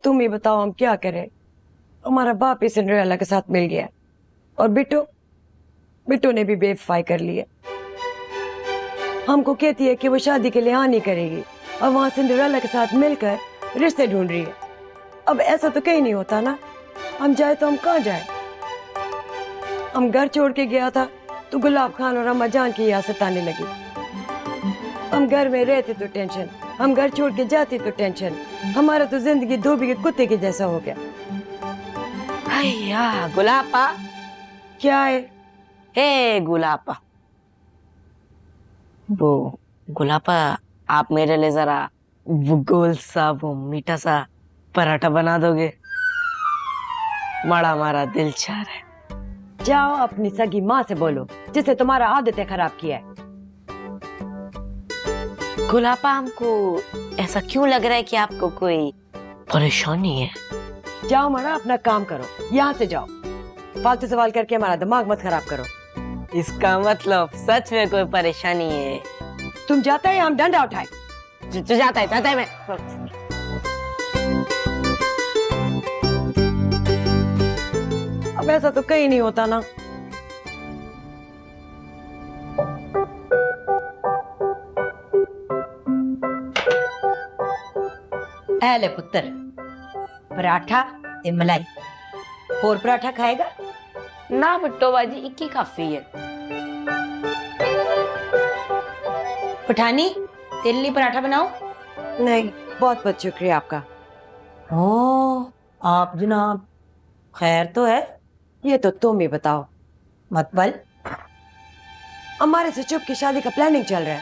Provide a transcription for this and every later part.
तुम ही बताओ हम क्या करें। हमारा बाप ही सिंड्रेला के साथ मिल गया और बिट्टू ने भी बेवफाई कर लिया। हमको कहती है कि वो शादी के लिए हाँ नहीं करेगी और वहां सिंड्रेला के साथ मिलकर रिश्ते ढूंढ रही है। अब ऐसा तो कहीं नहीं होता ना, हम जाए तो हम कहाँ जाए। हम घर छोड़ के गया था तो गुलाब खान और अम्मा जान की याद सताने लगी। हम घर में रहते तो टेंशन, हम घर छोड़ के जाते तो टेंशन। हमारा तो जिंदगी धोबी के कुत्ते के जैसा हो गया। भैया गुलाबा क्या है? हे गुलाबा, वो गुलाबा आप मेरे लिए जरा वो गोल सा वो मीठा सा पराठा बना दोगे? बड़ा हमारा दिल चाह रहा है। जाओ अपनी सगी माँ से बोलो जिसने तुम्हारा आदतें खराब किया है। गुलाबा हमको ऐसा क्यों लग रहा है कि आपको कोई परेशानी है? जाओ मरा अपना काम करो, यहाँ से जाओ। फालतू सवाल करके हमारा दिमाग मत खराब करो। इसका मतलब सच में कोई परेशानी है? तुम जाता है हम डंडा उठाए? जाता है मैं। अब ऐसा तो कहीं नहीं होता ना। ले पुत्र, पराठा ते मलाई। और पराठा खाएगा? ना बिट्टो बाजी, एक ही काफी है। पठानी, तेरे लिए पराठा बनाओ? नहीं, बहुत बहुत शुक्रिया आपका। ओ, आप जनाब, खैर तो है? ये तो तुम ही बताओ। मतबल हमारे से चुप की शादी का प्लानिंग चल रहा है।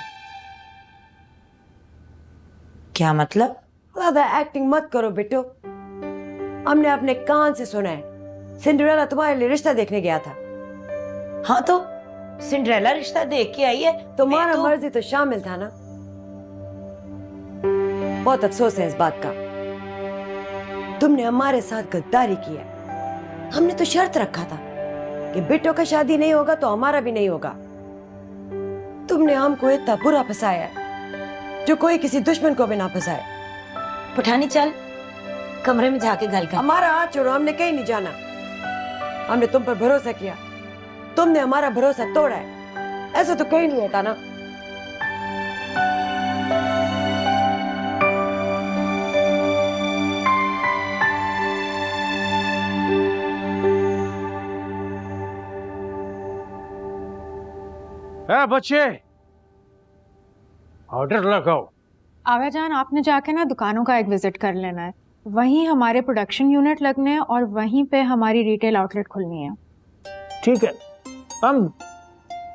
क्या मतलब? ज्यादा एक्टिंग मत करो बेटो। हमने अपने कान से सुना है सिंड्रेला तुम्हारे लिए रिश्ता देखने गया था। हाँ तो सिंड्रेला रिश्ता देख के आई है। तुम्हारा मर्जी तो शामिल था ना। बहुत अफसोस है इस बात का, तुमने हमारे साथ गद्दारी की है। हमने तो शर्त रखा था कि बिट्टो का शादी नहीं होगा तो हमारा भी नहीं होगा। तुमने हमको इतना बुरा फंसाया है जो कोई किसी दुश्मन को भी ना फंसाए। पठानी चल कमरे में जाके गल कर। हमारा हाथ छोड़ो, हमने कहीं नहीं जाना। हमने तुम पर भरोसा किया, तुमने हमारा भरोसा तोड़ा है। ऐसा तो कहीं नहीं होता ना। बच्चे ऑर्डर लगाओ। आगा जान, आपने जाके ना दुकानों का एक विजिट कर लेना है। वहीं हमारे प्रोडक्शन यूनिट लगने हैं और वहीं पे हमारी रिटेल आउटलेट खुलनी है। ठीक है, हम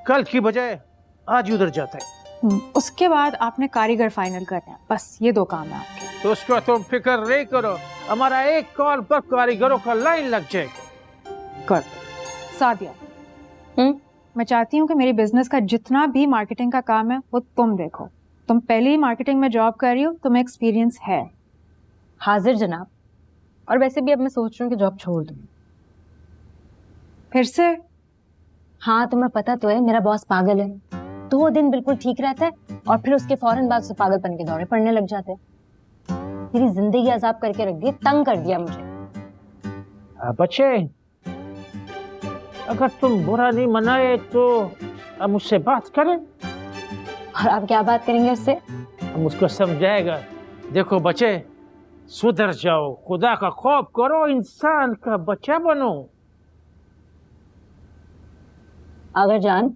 कल की बजाय आज उधर जाते हैं। उसके बाद आपने कारीगर फाइनल करना है। बस ये 2 काम है आपके। तो उसका तुम फिक्र नहीं करो, हमारा एक कॉल पर कारीगरों का लाइन लग जाएगा। कर सादिया, मैं चाहती हूँ कि मेरी बिजनेस का जितना भी मार्केटिंग का काम है वो तुम देखो। तुम पहले ही मार्केटिंग में जॉब कर रही हो, तुम्हें एक्सपीरियंस है। हाजिर जनाब। और वैसे भी अब मैं सोच रही हूँ कि जॉब छोड़ दूँ। फिर से? हाँ, तुम्हें पता तो है मेरा बॉस पागल है। 2 दिन बिल्कुल ठीक रहता है और फिर उसके फौरन बाद उसे पागलपन के दौरे पड़ने लग जाते हैं। मेरी जिंदगी अजाब करके रख दी, तंग कर दिया मुझे। बच्चे, अगर तुम बुरा नहीं मनाए तो हम उससे बात करें। और आप क्या बात करेंगे उससे? हम उसको समझाएगा। देखो बच्चे, सुधर जाओ, खुदा का खौफ करो, इंसान का बच्चा बनो। अगर जान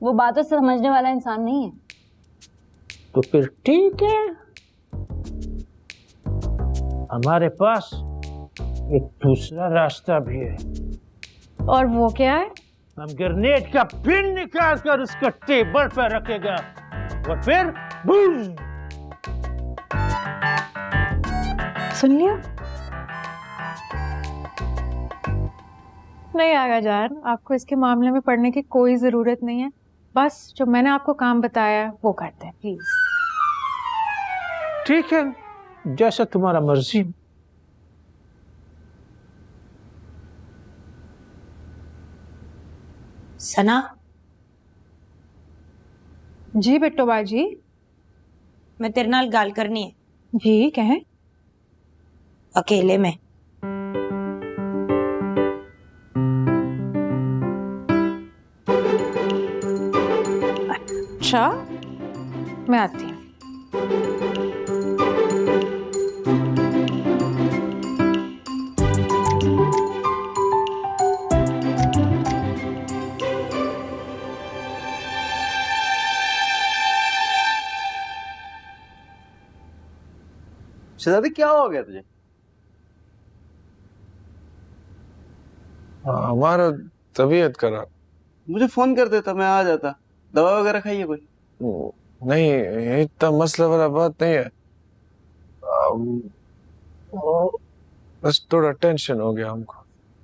वो बातों से समझने वाला इंसान नहीं है। तो फिर ठीक है, हमारे पास एक दूसरा रास्ता भी है। और वो क्या है? हम ग्रेनेड का पिन निकाल कर उसको टेबल पर रखेगा और फिर बूम। सुन लिया? नहीं आगा जान, आपको इसके मामले में पढ़ने की कोई जरूरत नहीं है। बस जो मैंने आपको काम बताया वो करते हैं प्लीज। ठीक है, जैसा तुम्हारा मर्जी। सना। जी बिट्टो बाजी। मैं तेरे नाल गल करनी है। जी कहें। अकेले में। अच्छा, मैं आती हूँ। शहजादी क्या हो गया तुझे? हमारा तबीयत खराब। मुझे फोन कर देता, मैं आ जाता। दवा वगैरह खाइए कोई? नहीं, इतना मसला वाला बात नहीं है। बस थोड़ा टेंशन हो गया हमको।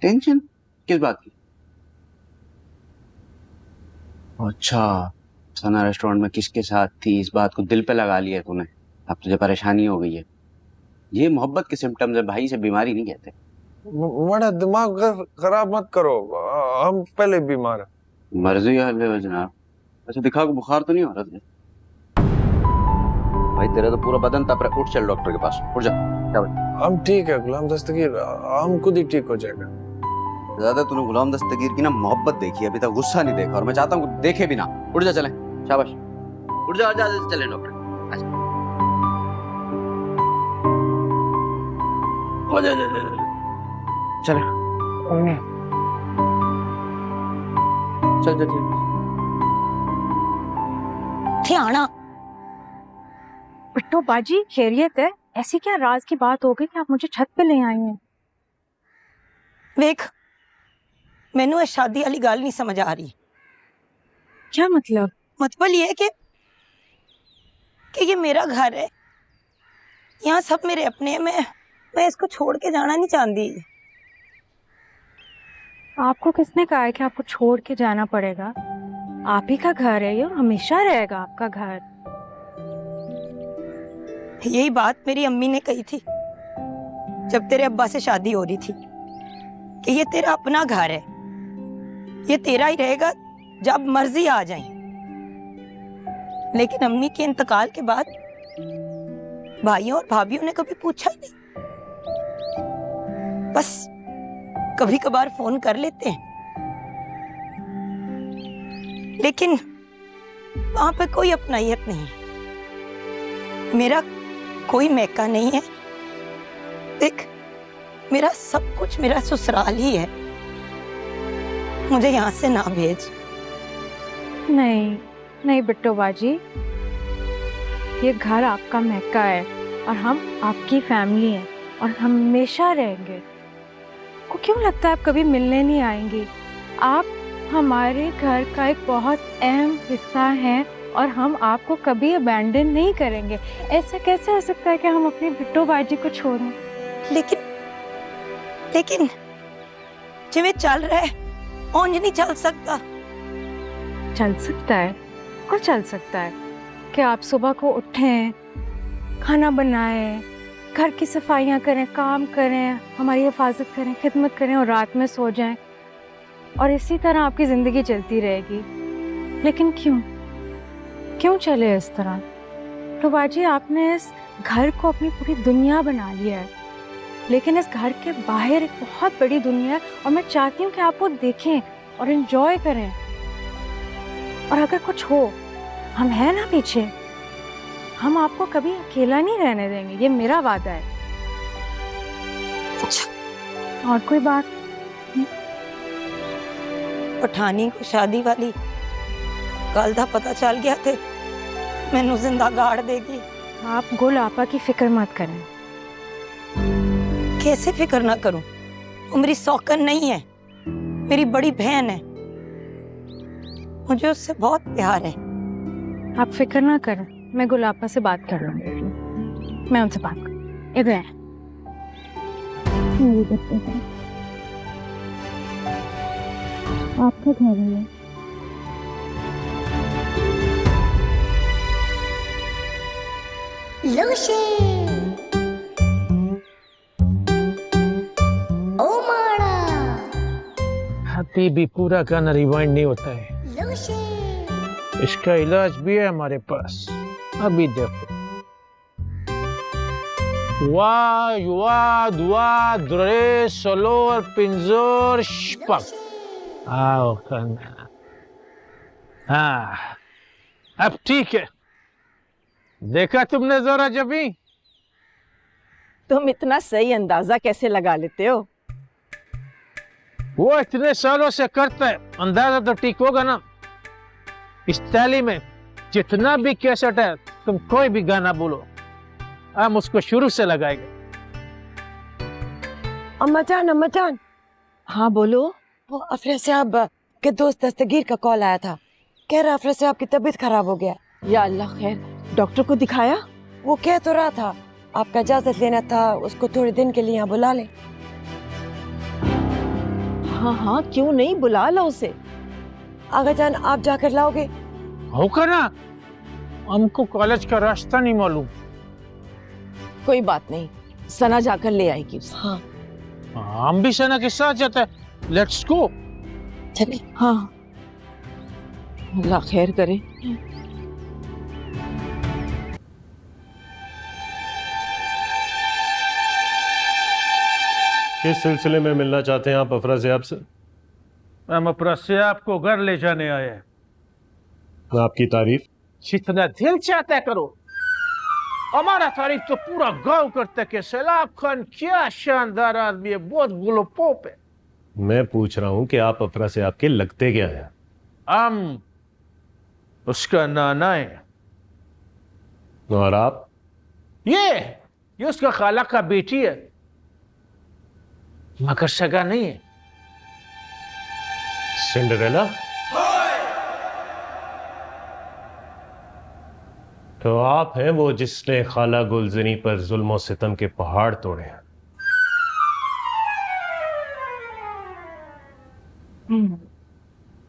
टेंशन किस बात की? अच्छा, सना रेस्टोरेंट में किसके साथ थी, इस बात को दिल पे लगा लिया तूने। अब तुझे परेशानी हो गई है। ये मोहब्बत के सिम्टम्स है भाई, से बीमारी नहीं कहते। बड़ा दिमाग खराब मत करो, हम पहले बीमार हैं। मर्जी है जनाब। अच्छा दिखा को बुखार तो नहीं हो रहा तुझे? भाई तेरा तो पूरा बदन तप रहा। उठ चल डॉक्टर के पास, उठ जा। क्या भाई? हम ठीक है गुलाम दस्तगीर, हम खुद ही ठीक हो जाएगा। ज्यादा तूने गुलाम दस्तगीर की ना मोहब्बत देखी, अभी तक गुस्सा नहीं देखा, और मैं चाहता हूँ देखे भी ना। उठ जा, चले। शाबाश, उठ जा, जा चले डॉक्टर। चले, चल चल चल। थियाना, बिट्टू बाजी खैरियत है? ऐसी क्या राज की बात हो गई कि आप मुझे छत पे ले आई हैं? वेख, मैनू इस शादी वाली गल नहीं समझ आ रही। क्या मतलब? मतलब ये है कि ये मेरा घर है, यहाँ सब मेरे अपने हैं। मैं इसको छोड़ के जाना नहीं चाहती। आपको किसने कहा है कि आपको छोड़ के जाना पड़ेगा? आप ही का घर है, ये हमेशा रहेगा आपका घर। यही बात मेरी अम्मी ने कही थी जब तेरे अब्बा से शादी हो रही थी, कि ये तेरा अपना घर है, ये तेरा ही रहेगा जब मर्जी आ जाए। लेकिन अम्मी के इंतकाल के बाद भाइयों और भाभीयों ने कभी पूछा ही नहीं। बस कभी कभार फोन कर लेते हैं, लेकिन वहां पे कोई अपनाइयत नहीं है। मेरा कोई मैका नहीं है। देख, मेरा सब कुछ मेरा ससुराल ही है। मुझे यहाँ से ना भेज। नहीं नहीं बिट्टू बाजी, ये घर आपका मैका है और हम आपकी फैमिली हैं और हमेशा रहेंगे। को क्यों लगता है आप कभी मिलने नहीं आएंगी? आप हमारे घर का एक बहुत अहम हिस्सा हैं और हम आपको कभी अबैंडन नहीं करेंगे। ऐसा कैसे हो सकता है कि हम अपने बिट्टू बाजी को छोड़ें? लेकिन जिਵੇਂ चल रहा है ओंज नहीं चल सकता। चल सकता है, कुछ चल सकता है कि आप सुबह को उठें, खाना बनाएं, घर की सफाइयाँ करें, काम करें, हमारी हिफाजत करें, खिदमत करें और रात में सो जाएं, और इसी तरह आपकी ज़िंदगी चलती रहेगी। लेकिन क्यों चले इस तरह? तो बाजी, आपने इस घर को अपनी पूरी दुनिया बना लिया है, लेकिन इस घर के बाहर एक बहुत बड़ी दुनिया है और मैं चाहती हूँ कि आप वो देखें और एंजॉय करें। और अगर कुछ हो, हम हैं ना पीछे, हम आपको कभी अकेला नहीं रहने देंगे, ये मेरा वादा है। और कोई बात? पठानी को शादी वाली गल दा पता चल गया थे मैनू जिंदा गाड़ देगी। आप गुल आपा की फिक्र मत करें। कैसे फिक्र ना करूं? वो मेरी सौकन नहीं है, मेरी बड़ी बहन है। मुझे उससे बहुत प्यार है। आप फिक्र ना करें, मैं गुलापा से बात कर लूंगी। मैं उनसे बात कर, इधर है। आपका घर है। हाथी भी पूरा गाना रिवाइंड नहीं होता है, इसका इलाज भी है हमारे पास। अभी देखो, वा युवा दुआ द्रे सोलोर पिंजोर शपक। आओ करना। हाँ अब ठीक है। देखा तुमने जोरा जबी? तुम इतना सही अंदाजा कैसे लगा लेते हो? वो इतने सालों से करता है, अंदाजा तो ठीक होगा ना। इस ताली में जितना भी कैसेट है, तुम कोई भी गाना बोलो, हम उसको शुरू से लगाएंगे। अम्मा जान। हाँ बोलो। वो अफरा साहब के दोस्त दस्तगीर का कॉल आया था, कह रहा अफरा साहब की तबीयत खराब हो गया। या अल्लाह खैर, डॉक्टर को दिखाया? वो कह तो रहा था आपका इजाजत लेना था, उसको थोड़े दिन के लिए यहाँ बुला ले। हाँ हाँ क्यों नहीं, बुला लो उसे। आगा जान आप जाकर लाओगे? होगा ना, हमको कॉलेज का रास्ता नहीं मालूम। कोई बात नहीं, सना जाकर ले आएगी उसे। हाँ हम भी सना के साथ जाते हैं। Let's go. चलिए। हाँ अल्लाह खैर करे। किस सिलसिले में मिलना चाहते हैं आप अफरा ज़ियाब से? हम अफरा साहब को घर ले जाने आए हैं। आपकी तारीफ? जितना दिल चाहता है करो। हमारा तारीफ तो पूरा गांव करता है कि सैलाब खान क्या शानदार आदमी है, बहुत गुलोपोप है। मैं पूछ रहा हूं कि आप अफरा से आपके लगते क्या हैं? हम उसका नाना है। और आप? ये उसका खाला का बेटी है, मगर सगा नहीं है। सिंड्रेला? तो आप हैं वो जिसने खाला गुलजनी पर जुल्म और सितम के पहाड़ तोड़े हैं।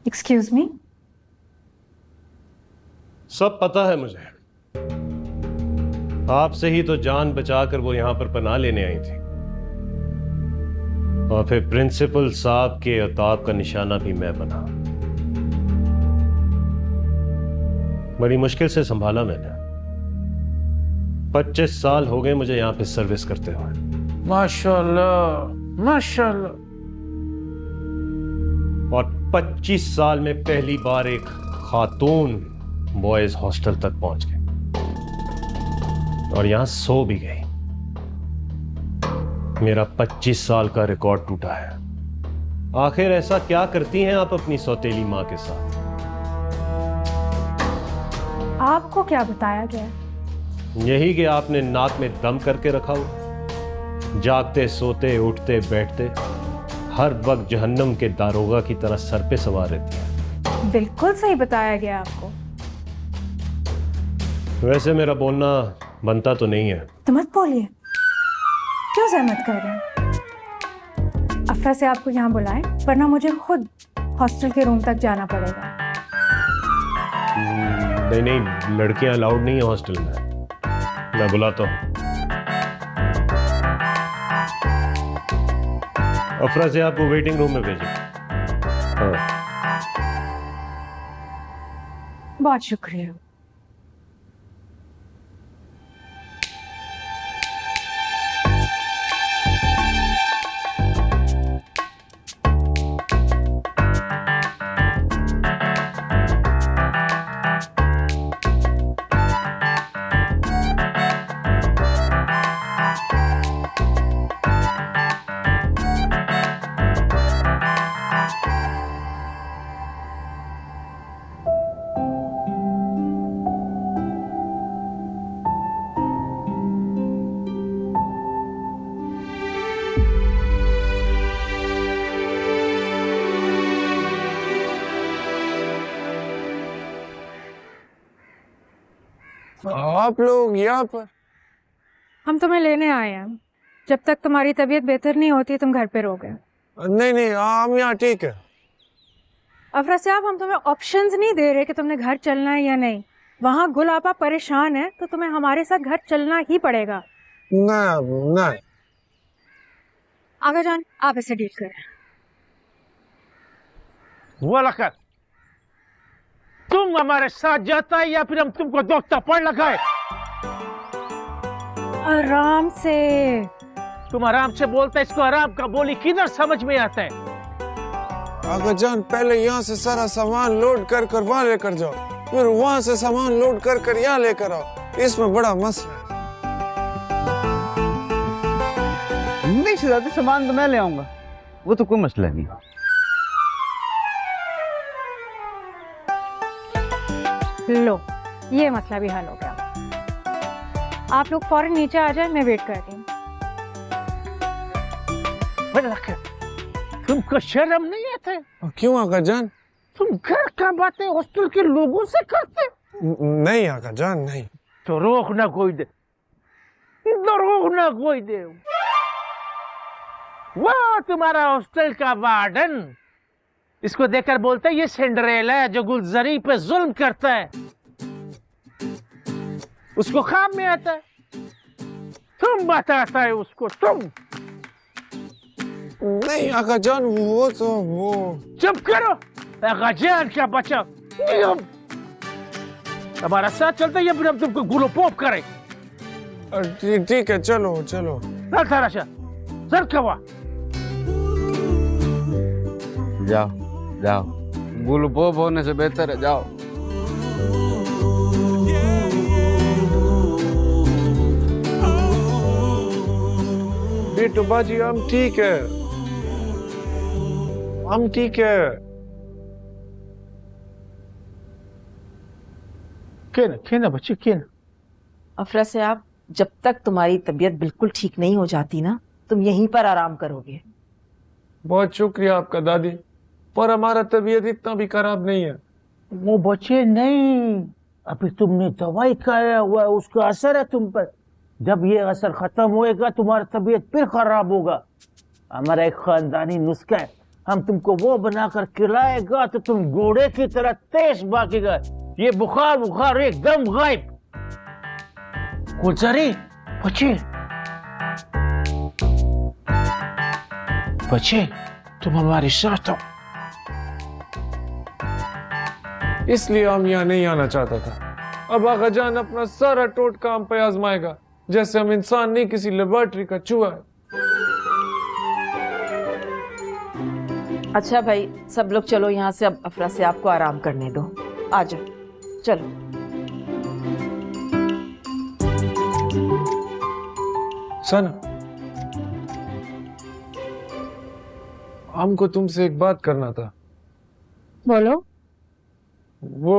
Excuse me. सब पता है मुझे। आपसे ही तो जान बचाकर वो यहां पर पनाह लेने आई थी, और फिर प्रिंसिपल साहब के अताब का निशाना भी मैं बना। बड़ी मुश्किल से संभाला मैंने। 25 साल हो गए मुझे यहां पे सर्विस करते हुए। माशाल्लाह माशाल्लाह। और 25 साल में पहली बार एक खातून बॉयज हॉस्टल तक पहुंच गई, और यहां सो भी गई। मेरा 25 साल का रिकॉर्ड टूटा है। आखिर ऐसा क्या करती हैं आप अपनी सौतेली मां के साथ? आपको क्या बताया गया? यही कि आपने नाक में दम करके रखा हो, जागते सोते उठते बैठते हर वक्त जहन्नम के दारोगा की तरह सर पे सवार रहती है। बिल्कुल सही बताया गया आपको। वैसे मेरा बोलना बनता तो नहीं है। तो मत बोलिए, क्यों सहमत कर रहे हैं? अफरा से आपको यहाँ बुलाएं, वरना मुझे खुद हॉस्टल के रूम तक जाना पड़ेगा। नहीं नहीं, लड़कियां अलाउड नहीं है हॉस्टल में। मैं बुलाता हूँ। अफरा से आपको वेटिंग रूम में भेजें। हाँ। बहुत शुक्रिया। आप लोग यहाँ पर? हम तुम्हें लेने आए हैं। जब तक तुम्हारी तबीयत बेहतर नहीं होती तुम घर पे रहोगे। नहीं नहीं, हम यहाँ ठीक है। अफरा साहब, हम तुम्हें ऑप्शंस नहीं दे रहे कि तुमने घर चलना है या नहीं। वहाँ गुल आपा परेशान है, तो तुम्हें हमारे साथ घर चलना ही पड़ेगा। नहीं नहीं। आगा जान, आप इसे डील करें। वलकत, तुम हमारे साथ जाता है या फिर हम तुमको दो थप्पड़ लगाए? आराम से। तुम आराम से बोलते, इसको आराम का बोली किधर समझ में आता है? आका जान, पहले यहाँ से सारा सामान लोड कर कर वहाँ लेकर जाओ, फिर वहाँ से सामान लोड कर कर यहाँ लेकर आओ। इसमें बड़ा मसला है। नहीं सिद्धार्थ, सामान तो मैं ले आऊंगा, वो तो कोई मसला नहीं। लो, ये मसला भी हल हो गया। आप लोग फौरन नीचे आ जाए, मैं वेट कर रही हूँ। तुमको शर्म नहीं आता? क्यों आका जान? तुम घर का बातें हॉस्टल के लोगों से करते? नहीं आका जान, नहीं। तो रोक ना कोई दे, रोक ना कोई दे। वो तुम्हारा हॉस्टल का वार्डन, इसको देखकर बोलता है ये सिंड्रेला है जो गुलजरी पे जुल्म करता है। उसको काम में आता है, तुम बताता है उसको। तुम नहीं आका जान, वो तो वो। चुप करो, आका जान का बच्चा। हमारा साथ चलता है, फिर हम तुमको गुलोपोप करें। ठीक है, चलो चलो। थाराशा सर कवा जाओ जाओ, गुलपोप होने से बेहतर है, जाओ। बेटू बाजी, हम ठीक है, हम ठीक है। कहना बच्चे कहना। अफरा से आप, जब तक तुम्हारी तबीयत बिल्कुल ठीक नहीं हो जाती ना, तुम यहीं पर आराम करोगे। बहुत शुक्रिया आपका दादी, पर हमारा तबीयत इतना भी खराब नहीं है। वो बच्चे नहीं, अभी तुमने दवाई खाया हुआ है, उसका असर है तुम पर। जब ये असर खत्म होएगा तुम्हारी तबीयत फिर खराब होगा। हमारा एक खानदानी नुस्खा है, हम तुमको वो बनाकर खिलाएगा तो तुम घोड़े की तरह तेज भागेगा। ये बुखार एकदम गायब। गुलजारी बच्चे, बच्चे तुम हमारे साथ हो। इसलिए हम यहाँ नहीं आना चाहता था। अब आका जान अपना सारा टोटका हम पे आजमाएगा, जैसे हम इंसान नहीं किसी लेबोरेटरी का चूहा है। अच्छा भाई, सब लोग चलो यहाँ से। अब अफरा से आपको आराम करने दो, आ जाओ, चलो। सना, हमको तुमसे एक बात करना था। बोलो। वो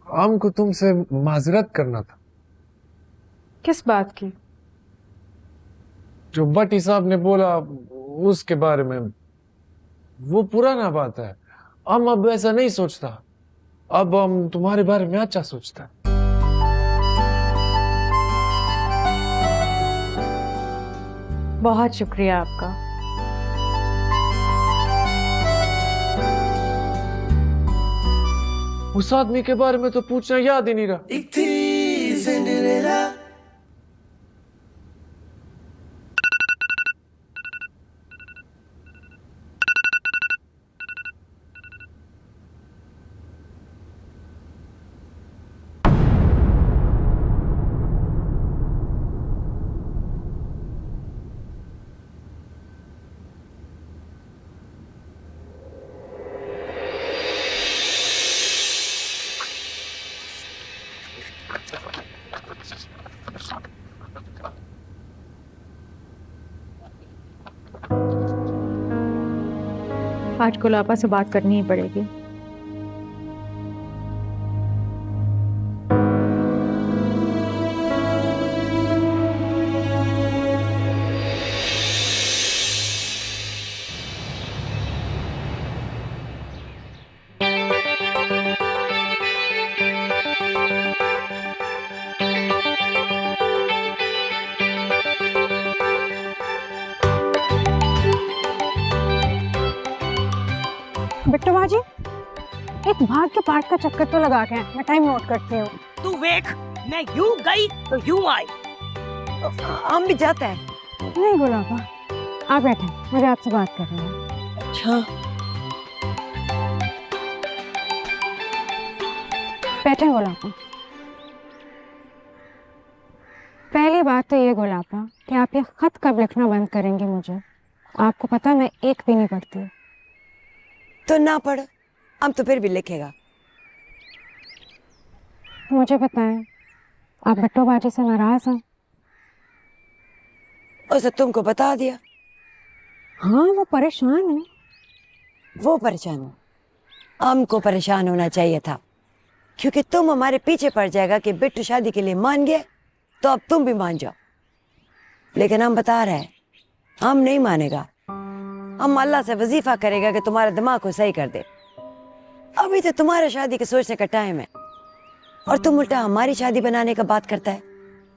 हमको तुमसे माजरत करना था। किस बात की? जो भट्टी साहब ने बोला उसके बारे में। वो पुराना बात है, हम अब ऐसा नहीं सोचता। अब हम तुम्हारे बारे में अच्छा सोचता। बहुत शुक्रिया आपका। उस आदमी के बारे में तो पूछना याद ही नहीं रहा। आज गुलाबा से बात करनी ही पड़ेगी। बिट्टू भाजी, एक भाग के पार्ट का चक्कर तो लगा के मैं टाइम नोट करती हूँ। तू देख, मैं यूं गई तो यूं आई। हम भी जाते हैं। नहीं गुलाबा, आप बैठे, मुझे आपसे बात करनी है। अच्छा, बैठे गुलाबा। पहली बात तो ये गुलाबा कि आप ये खत कब लिखना बंद करेंगे मुझे। आपको पता है मैं एक भी नहीं पढ़ती। तो ना पढ़, हम तो फिर भी लिखेगा। मुझे बताएं, आप बिट्टू बाजी से नाराज हैं? उसे तुमको बता दिया। हाँ, वो परेशान है। वो परेशान हो, हमको परेशान होना चाहिए था, क्योंकि तुम हमारे पीछे पड़ जाएगा कि बिट्टू शादी के लिए मान गए तो अब तुम भी मान जाओ। लेकिन हम बता रहे हैं, हम नहीं मानेगा। हम अल्लाह से वजीफा करेगा कि तुम्हारे दिमाग को सही कर दे। अभी तो तुम्हारे शादी के सोचने का टाइम है और तुम उल्टा हमारी शादी बनाने का बात करता है।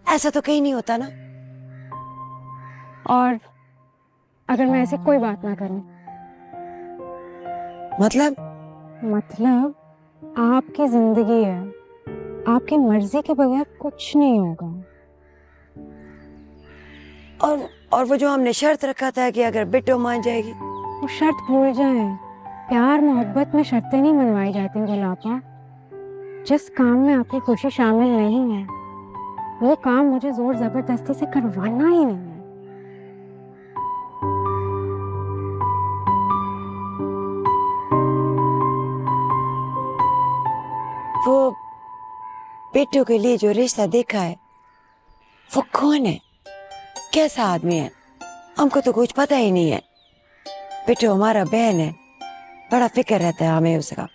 ऐसा तो कहीं नहीं होता ना। और अगर मैं ऐसी कोई बात ना करूं? मतलब आपकी जिंदगी है, आपकी मर्जी के बगैर कुछ नहीं होगा। और वो जो हमने शर्त रखा था कि अगर बिट्टू मान जाएगी। वो शर्त भूल जाएं। प्यार मोहब्बत में शर्तें नहीं मनवाई जाती गुलाबा। जिस काम में आपकी खुशी शामिल नहीं है वो काम मुझे जोर जबरदस्ती से करवाना ही नहीं है। वो बिट्टू के लिए जो रिश्ता देखा है वो कौन है, कैसा आदमी है, हमको तो कुछ पता ही नहीं है। बिट्टू हमारा बहन है, बड़ा फिक्र रहता है हमें उसका।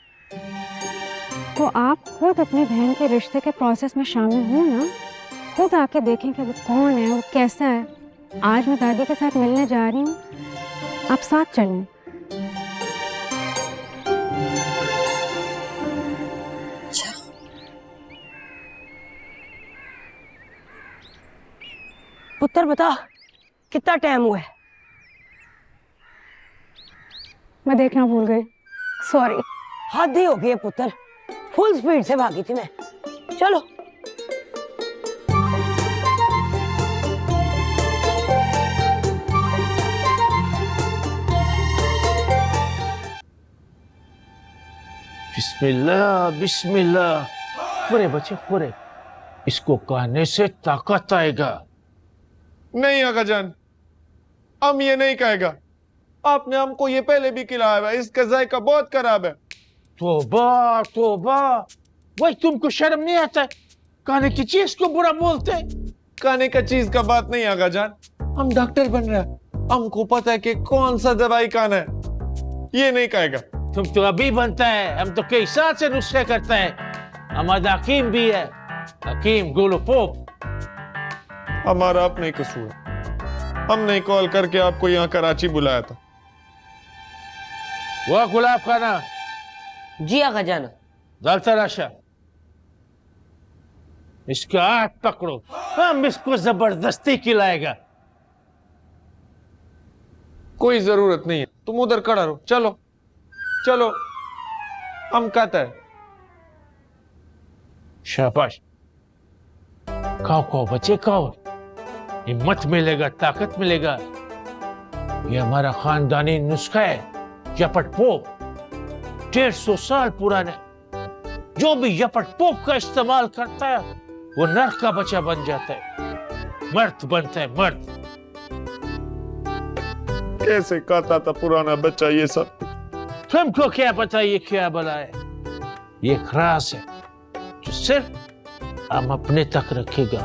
तो आप खुद अपनी बहन के रिश्ते के प्रोसेस में शामिल हो ना, खुद आके देखें कि वो कौन है, वो कैसा है। आज मैं दादी के साथ मिलने जा रही हूँ, आप साथ चलें। पुत्र बता, कितना टाइम हुआ है? मैं देखना भूल गई, सॉरी। हद ही हो गई है पुत्र, फुल स्पीड से भागी थी मैं। चलो। बिस्मिल्लाह बिस्मिल्लाह। पूरे बच्चे पूरे, इसको कहने से ताकत आएगा। नहीं आका जान, हम ये नहीं कहेगा। आपने हमको ये पहले भी खिलाया है, इसका जायका बहुत खराब है। तौबा तौबा, वही तुमको शर्म नहीं आता है? खाने की चीज को बुरा बोलते? खाने का चीज का बात नहीं आका जान, हम डॉक्टर बन रहे हैं, हमको पता है कि कौन सा दवाई खाना है। ये नहीं कहेगा। तुम तो अभी बनता है, हम तो कई साल से नुस्खे करते हैं। हमारा हकीम भी है, हकीम गोलो पोप। हमारा अपने कसूर है, हमने कॉल करके आपको यहाँ कराची बुलाया था। वो गुलाब खाना जी आका जान। डालता राशा, इसका हाथ पकड़ो, हम इसको जबरदस्ती खिलाएगा। कोई जरूरत नहीं है, तुम उधर खड़ा रहो। चलो चलो, हम कहते हैं। शाबाश, खाओ खाओ बच्चे खाओ, हिम्मत मिलेगा, ताकत मिलेगा। ये हमारा खानदानी नुस्खा है, यपट पोप, 150 साल पुराना। जो भी यपट पोप का इस्तेमाल करता है वो नर का बच्चा बन जाता है, मर्द बनता है, मर्द। कैसे खाता था पुराना बच्चा ये सब? तुमको क्या पता ये क्या बला है? ये खरास है जो सिर्फ हम अपने तक रखेगा,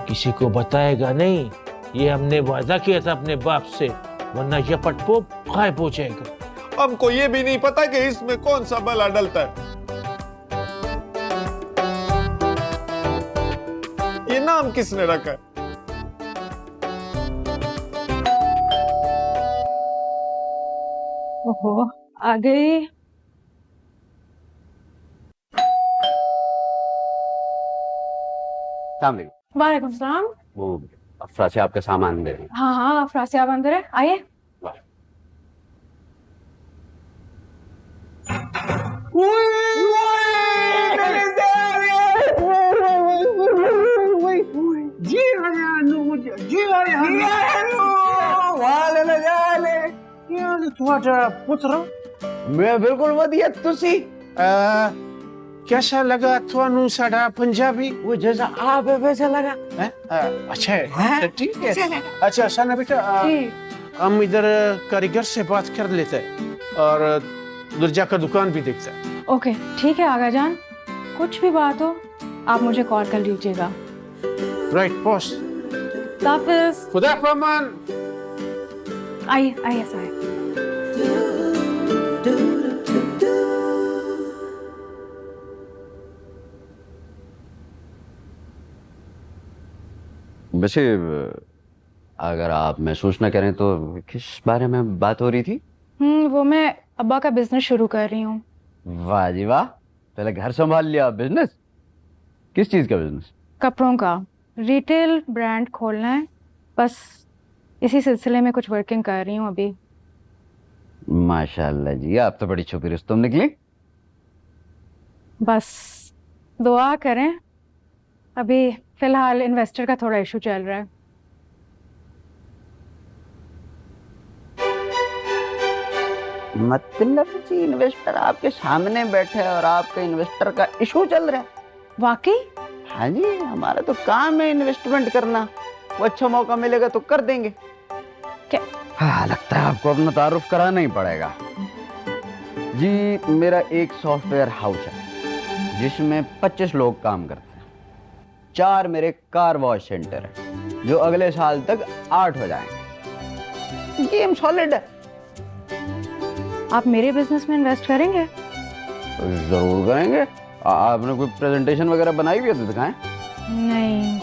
किसी को बताएगा नहीं। ये हमने वादा किया था अपने बाप से, वरना यपट पोप गायब हो जाएगा। हमको ये भी नहीं पता कि इसमें कौन सा बला डलता है। ये नाम किसने रखा है? ओहो, आ गई। वालेकुम सलाम। वो अफरा से आपका सामान दे रहे हैं। हाँ हाँ, अफराज आप अंदर है, आइए। तुम्हारा पुत्र मैं बिल्कुल वधिया तुसी कैसा लगा थानू साडा पंजाबी? वो जैसा आप है वैसा लगा। हैं? अच्छा है, ठीक है। अच्छा सना बेटा, हम इधर कारीगर से बात कर लेते हैं और दुर्जा का दुकान भी देखते हैं। ओके ठीक है आगा जान, कुछ भी बात हो आप मुझे कॉल कर लीजिएगा। Right boss. हाफिज। खुदा पमान। आइए आइए साहब। वैसे अगर आप महसूस ना करें तो किस बारे में बात हो रही थी? वो मैं अब्बा का बिजनेस शुरू कर रही हूँ। वाह जी वाह, पहले घर संभाल लिया, बिजनेस? किस चीज का बिजनेस? कपड़ों का रिटेल ब्रांड खोलना है, बस इसी सिलसिले में कुछ वर्किंग कर रही हूँ अभी। माशाल्लाह जी, आप तो बड़ी छुपी रुस्तम निकली। बस दुआ करें, अभी फिलहाल इन्वेस्टर का थोड़ा इशू चल रहा है। मतलब जी इन्वेस्टर आपके सामने बैठे और आपके इन्वेस्टर का इशू चल रहा है? वाकई? हाँ जी, हमारा तो काम है इन्वेस्टमेंट करना, वो अच्छा मौका मिलेगा तो कर देंगे। क्या? हाँ, लगता है आपको अपना तारुफ कराना ही पड़ेगा। जी मेरा एक सॉफ्टवेयर हाउस है जिसमें 25 लोग काम करते हैं। 4 मेरे कार वॉश सेंटर है जो अगले साल तक 8 हो जाएंगे। गेम सॉलिड है। आप मेरे बिजनेस में इन्वेस्ट करेंगे? जरूर करेंगे। आपने कोई प्रेजेंटेशन वगैरह बनाई हुई है तो दिखाएं। नहीं,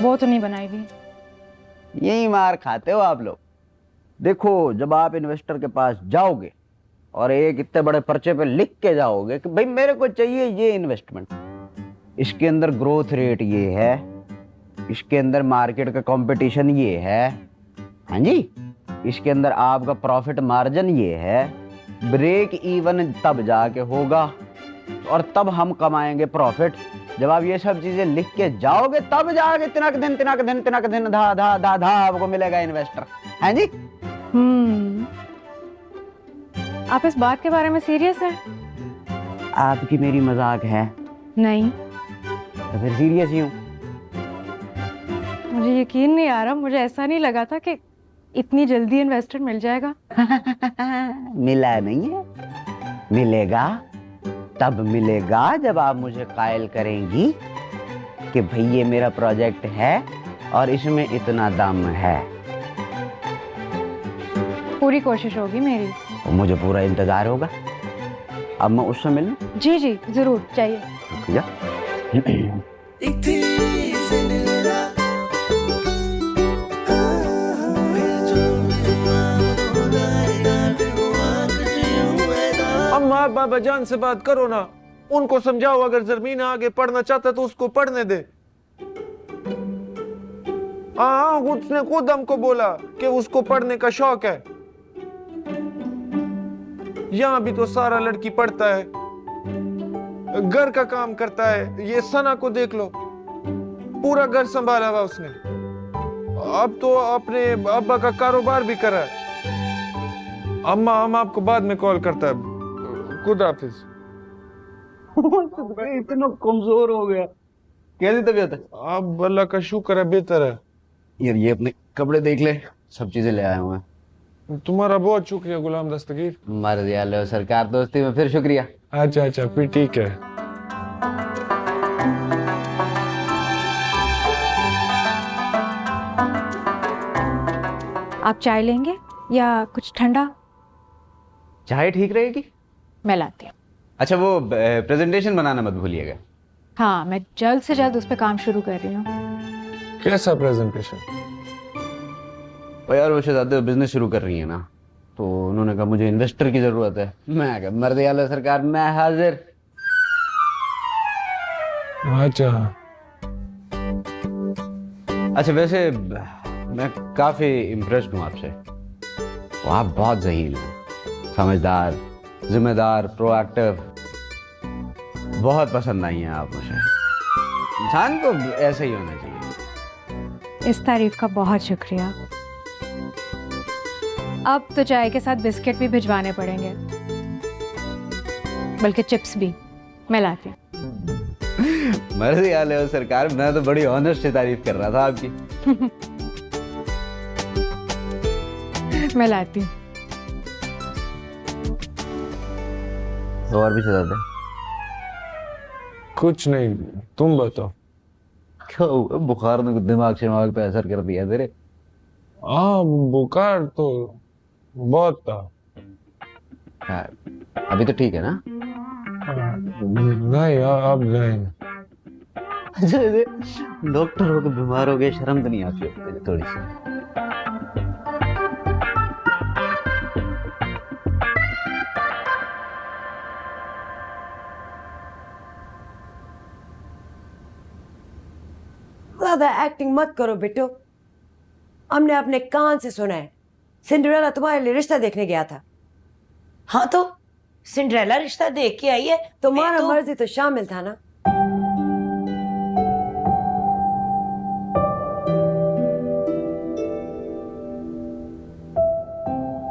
वो तो नहीं बनाई हुई। यही मार खाते हो आप लोग। देखो, जब आप इन्वेस्टर के पास जाओगे और एक इतने बड़े पर्चे पे लिख के जाओगे कि भाई मेरे को चाहिए ये इन्वेस्टमेंट, इसके अंदर ग्रोथ रेट ये है, इसके अंदर मार्केट का कंपटीशन ये है, हाँ जी, इसके अंदर आपका प्रॉफिट मार्जिन ये है, ब्रेक इवन तब जाके होगा और तब हम कमाएंगे प्रॉफिट। जब आप ये सब चीजें लिख के जाओगे तब जाके तिनक दिन धा धा धा धा आपको मिलेगा इन्वेस्टर, हाँ जी। आप इस बात के बारे में सीरियस हैं? आपकी मेरी मजाक है? नहीं। तो फिर सीरियस ही हूँ। मुझे यकीन नहीं आ रहा, मुझे ऐसा नहीं लगा था कि इतनी जल्दी इन्वेस्टर मिल जाएगा। मिला नहीं है, मिलेगा। तब मिलेगा जब आप मुझे कायल करेंगी कि भाई ये मेरा प्रोजेक्ट है और इसमें इतना दम है। पूरी कोशिश होगी मेरी। तो मुझे पूरा इंतजार होगा। अब मैं उससे मिलूं? जी जी जरूर, चाहिए। जा। अम्मा बाबा जान से बात करो ना, उनको समझाओ अगर जमीन आगे पढ़ना चाहता तो उसको पढ़ने दे। हाँ, उसने खुद हमको बोला कि उसको पढ़ने का शौक है। यहाँ भी तो सारा लड़की पढ़ता है, घर का काम करता है। ये सना को देख लो, पूरा घर संभाला हुआ उसने। अब तो अपने अब्बा का कारोबार भी कर रहा है। अम्मा, हम आपको बाद में कॉल करता है। खुदा हाफिज। इतना कमजोर हो गया। कैसी तबीयत है? अब अल्लाह का शुक्र है, बेहतर है। यार ये अपने कपड़े देख ले, सब चीजें ले आया हूँ मैं। तुम्हारा बहुत शुक्रिया गुलाम दस्तगीर। मर्जी आलो सरकार, दोस्ती में फिर शुक्रिया। अच्छा अच्छा, फिर ठीक है। आप चाय लेंगे या कुछ ठंडा? चाय ठीक रहेगी। मैं लाती हूँ। अच्छा, वो प्रेजेंटेशन बनाना मत भूलिएगा। हाँ, मैं जल्द से जल्द उस पर काम शुरू कर रही हूँ। कैसा प्रेजेंटेशन? यार वो शहजादे बिजनेस शुरू कर रही है ना, तो उन्होंने कहा मुझे इन्वेस्टर की जरूरत है। मैं कहा मर्द आला सरकार, मैं हाजिर। अच्छा वैसे मैं काफी इम्प्रेस्ड हूँ आपसे। वो आप बहुत ज़हीन हैं, समझदार, जिम्मेदार, प्रोएक्टिव। बहुत पसंद आई हैं आप मुझे। इंसान को ऐसा ही होना चाहिए। इस तारीफ का बहुत शुक्रिया। अब तो चाय के साथ बिस्किट भी भिजवाने पड़ेंगे, बल्कि चिप्स भी। मैं लाती हूँ। मर्जी वाले हो सरकार, मैं तो बड़ी ऑनेस्ट तारीफ कर रहा था आपकी। मैं लाती हूँ। और भी चला दे। कुछ नहीं, तुम बताओ। क्या हुआ? बुखार ने दिमाग शिमाग पे असर कर दिया तेरे? हाँ, बुखार तो बहुत था। हाँ, अभी तो ठीक है ना? नहीं, अब नहीं। डॉक्टर हो के बीमार हो गए, शर्म तो नहीं आती है थोड़ी सी? ज्यादा एक्टिंग मत करो बेटो। हमने अपने कान से सुना है सिंड्रेला तुम्हारे लिए रिश्ता देखने गया था। हाँ तो सिंड्रेला रिश्ता देख के आई है। तुम्हारा मैं मर्जी तो शामिल था ना।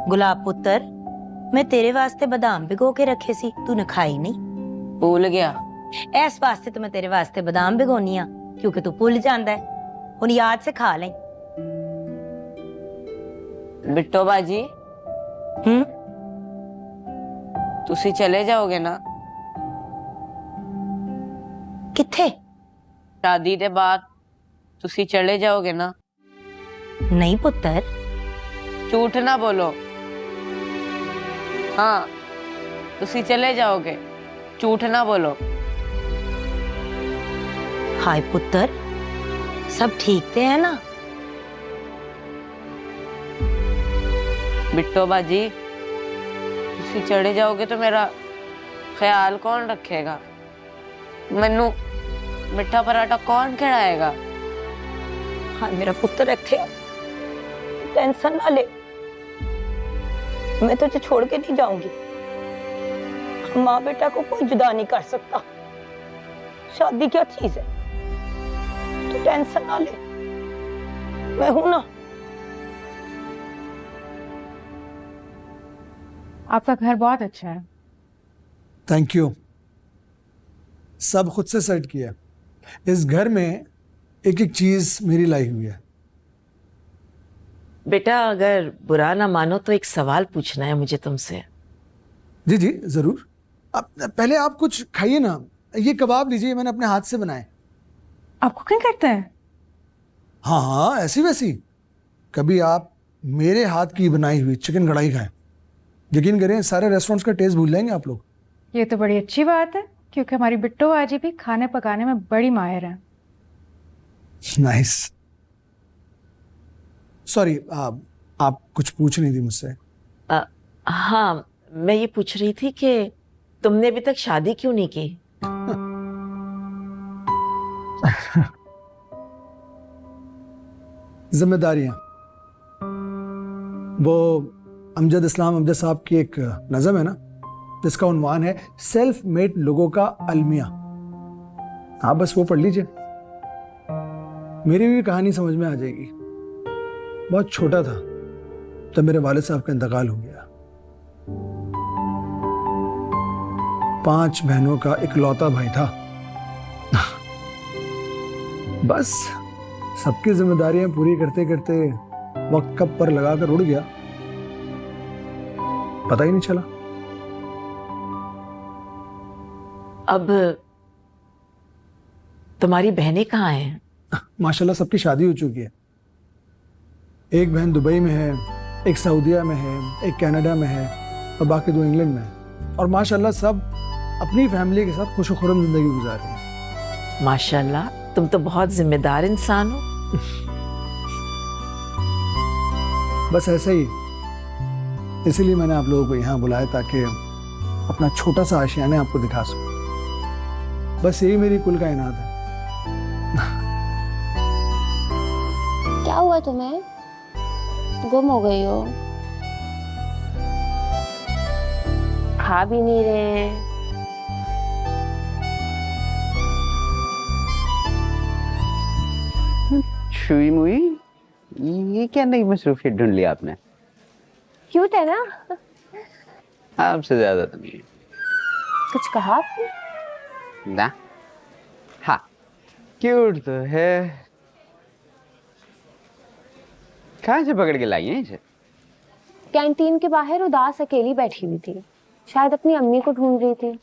गुलाब पुत्र, मैं तेरे वास्ते बादाम भिगो के रखे सी, तूने खाई नहीं। भूल गया। इस वास्ते तो मैं तेरे वास्ते बादाम भिगोनी आ, क्योंकि तू भूल जांदा है। हुन याद से खा ले। बिट्टो बाजी, तुसी चले जाओगे ना किथे? शादी के बाद तुसी चले जाओगे ना? नहीं पुत्र। झूठ ना बोलो। हाँ, तुसी चले जाओगे, झूठ ना बोलो। हाय पुत्र, सब ठीक ते है ना? बिट्टो बाजी, तुसी चले जाओगे तो मेरा ख्याल कौन रखेगा? मैनू मिठा पराठा कौन खिलाएगा? हाँ मेरा पुत्र रखे, टेंशन ना ले, मैं तुझे छोड़ के नहीं जाऊंगी। माँ बेटा को कोई जुदा नहीं कर सकता। शादी क्या चीज है, तू टेंशन ना ले, मैं हूं ना। आपका घर बहुत अच्छा है। Thank you. सब खुद से सेट किया। इस घर में एक एक चीज मेरी लाई हुई है। बेटा अगर बुरा ना मानो तो एक सवाल पूछना है मुझे तुमसे। जी जी जरूर। पहले आप कुछ खाइए ना, ये कबाब लीजिए, मैंने अपने हाथ से बनाए। आप कुकिंग करते हैं? हाँ हाँ, ऐसी वैसी। कभी आप मेरे हाथ की बनाई हुई चिकन कढ़ाई खाएं, यकीन करें सारे रेस्टोरेंट्स का टेस्ट भूल जाएंगे आप लोग। ये तो बड़ी अच्छी बात है, क्योंकि हमारी बिट्टो बाजी भी खाने पकाने में बड़ी माहिर है। नाइस। सॉरी, आप कुछ पूछ नहीं थी मुझसे? हाँ, मैं ये पूछ रही थी कि तुमने अभी तक शादी क्यों नहीं की? जिम्मेदारियां। वो अमजद इस्लाम अमजद साहब की एक नज़म है ना, जिसका उन्वान है सेल्फ मेड लोगों का अलमिया। आप बस वो पढ़ लीजिए, मेरी भी कहानी समझ में आ जाएगी। बहुत छोटा था तब मेरे वालिद साहब का इंतकाल हो गया। 5 बहनों का इकलौता भाई था। बस सबकी जिम्मेदारियां पूरी करते करते वक्त कब पर लगाकर उड़ गया, पता ही नहीं चला। अब तुम्हारी बहनें कहाँ हैं? माशाल्लाह सबकी शादी हो चुकी है। एक बहन दुबई में है, एक सऊदीया में है, एक कनाडा में है और बाकी 2 इंग्लैंड में है। और माशाल्लाह सब अपनी फैमिली के साथ खुश खुरम जिंदगी गुजार रहे हैं। माशाल्लाह, तुम तो बहुत जिम्मेदार इंसान हो। बस ऐसे ही, इसीलिए मैंने आप लोगों को यहाँ बुलाया ताकि अपना छोटा सा आशियाना आपको दिखा सकूं। बस यही मेरी कुल का इनाद है। क्या हुआ तुम्हें? गुम हो गई हो? खा भी नहीं रहे हैं। छुई मुई, ये क्या नई मसरूफियत ढूंढ ली आपने? क्यूट है ना? आपसे ज्यादा तो नहीं। कुछ कहा आपने? ना हाँ क्यूट तो है। कहाँ से पकड़ के लाई है इसे? कैंटीन के बाहर उदास अकेली बैठी हुई थी, शायद अपनी अम्मी को ढूंढ रही थी।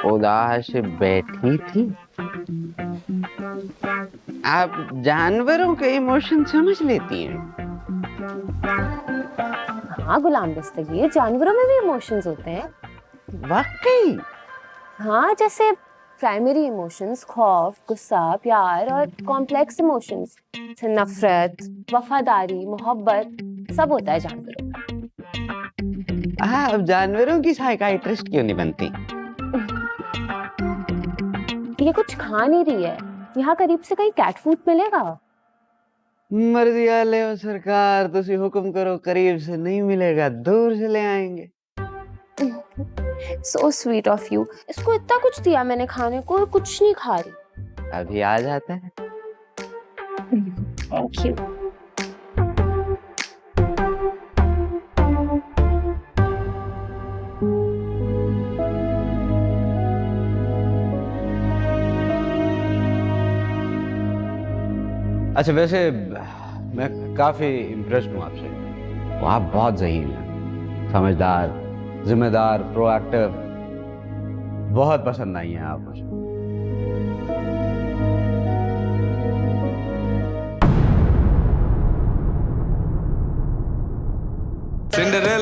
उदास बैठी थी? आप जानवरों के इमोशन समझ लेती हैं? हाँ गुलाम दस्तगीर, जानवरों में भी इमोशंस होते हैं। वाकई? हाँ, जैसे प्राइमरी इमोशंस खौफ, गुस्सा, प्यार, और कॉम्प्लेक्स इमोशंस जैसे नफरत, वफादारी, मोहब्बत, सब होता है जानवरों में। हाँ, अब जानवरों की साइकाइट्रिस्ट क्यों नहीं बनती? ये कुछ खा नहीं रही है, यहाँ करीब से कहीं कैट फूड मिलेगा? मर्जी वाले हो सरकार, तुसी हुक्म करो, करीब से नहीं मिलेगा, दूर से ले आएंगे। So sweet of you। इसको इतना कुछ दिया मैंने खाने को और कुछ नहीं खा रही। अभी आ जाता है। Thank you। अच्छा वैसे मैं काफी इम्प्रेस्ड हूँ आपसे। वो आप बहुत ज़हीन हैं, समझदार, जिम्मेदार, प्रोएक्टिव, बहुत पसंद आई हैं आप मुझे। सिंड्रेला